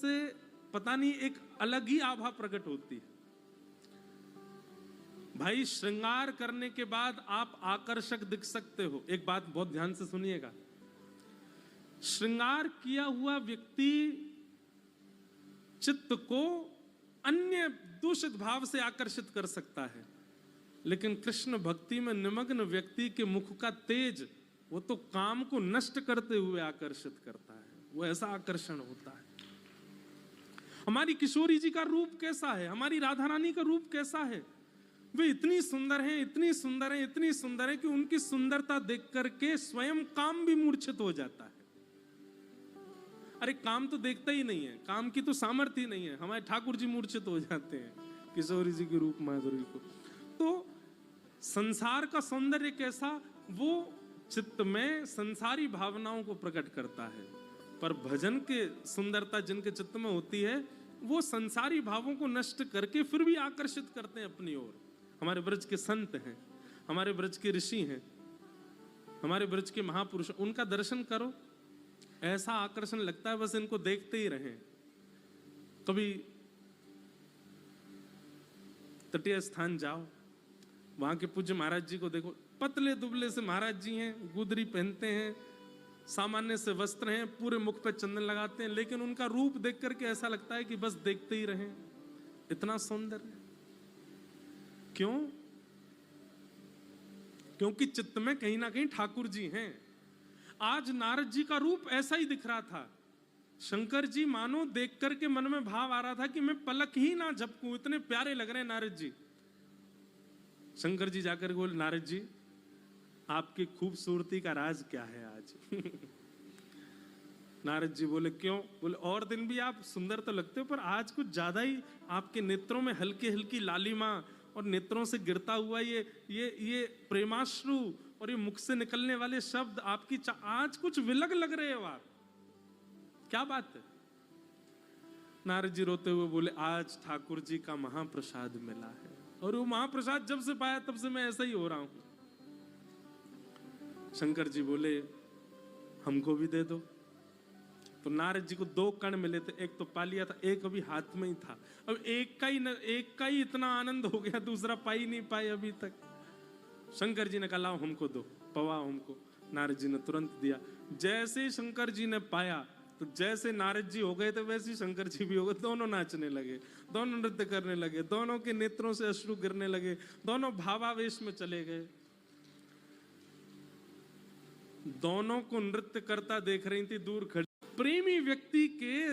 से पता नहीं एक अलग ही आभा प्रकट होती है। भाई श्रृंगार करने के बाद आप आकर्षक दिख सकते हो। एक बात बहुत ध्यान से सुनिएगा, श्रृंगार किया हुआ व्यक्ति चित्त को अन्य दूषित भाव से आकर्षित कर सकता है, लेकिन कृष्ण भक्ति में निमग्न व्यक्ति के मुख का तेज वो तो काम को नष्ट करते हुए आकर्षित करता है। वो ऐसा आकर्षण होता है। हमारी किशोरी जी का रूप कैसा है, हमारी राधा रानी का रूप कैसा है। वे इतनी सुंदर हैं, इतनी सुंदर हैं, इतनी सुंदर है कि उनकी सुंदरता देख करके स्वयं काम भी मूर्छित हो जाता है। अरे काम तो देखता ही नहीं है, काम की तो सामर्थ्य ही नहीं है। हमारे ठाकुर जी मूर्छित हो जाते हैं किशोरी जी के रूप माधुरी को। तो संसार का सौंदर्य कैसा, वो चित्त में संसारी भावनाओं को प्रकट करता है, पर भजन के सुंदरता जिनके चित्त में होती है वो संसारी भावों को नष्ट करके फिर भी आकर्षित करते हैं अपनी ओर। हमारे ब्रज के संत हैं, हमारे ब्रज के ऋषि हैं, हमारे ब्रज के महापुरुष, उनका दर्शन करो, ऐसा आकर्षण लगता है बस इनको देखते ही रहें। कभी तटीय स्थान जाओ, वहां के पूज्य महाराज जी को देखो, पतले दुबले से महाराज जी हैं, गुदरी पहनते हैं, सामान्य से वस्त्र हैं, पूरे मुख पे चंदन लगाते हैं, लेकिन उनका रूप देख करके ऐसा लगता है कि बस देखते ही रहें, इतना सौंदर्य। क्यों? क्योंकि चित्त में कहीं ना कहीं ठाकुर जी हैं। आज नारद जी का रूप ऐसा ही दिख रहा था। शंकर जी मानो देख करके मन में भाव आ रहा था कि मैं पलक ही ना झपकूं, इतने प्यारे लग रहे हैं नारद जी। शंकर जी जाकर बोले, नारद जी आपकी खूबसूरती का राज क्या है आज? नारद जी बोले, क्यों? बोले, और दिन भी आप सुंदर तो लगते हो, पर आज कुछ ज्यादा ही आपके नेत्रों में हल्की हल्की लालिमा और नेत्रों से गिरता हुआ ये प्रेमाश्रु और ये मुख से निकलने वाले शब्द आपकी आज कुछ विलग लग रहे हो आप, क्या बात है? नारद जी रोते हुए बोले, आज ठाकुर जी का महाप्रसाद मिला है, और वो महाप्रसाद जब से पाया तब से मैं ऐसा ही हो रहा हूं। शंकर जी बोले, हमको भी दे दो। तो नारद जी को 2 कण मिले थे, एक तो पा लिया था, एक अभी हाथ में ही था। अब एक का ही इतना आनंद हो गया, दूसरा पा ही नहीं पाए अभी तक। शंकर जी ने कहा, लाओ हमको दो, पवाओ हमको। नारद जी ने तुरंत दिया। जैसे शंकर जी ने पाया तो जैसे नारद जी हो गए थे वैसे शंकर जी भी हो गए। दोनों नाचने लगे, दोनों नृत्य करने लगे, दोनों के नेत्रों से अश्रु गिरने लगे, दोनों भावावेश में चले गए। दोनों को नृत्य करता देख रही थी दूर खड़ी। प्रेमी व्यक्ति के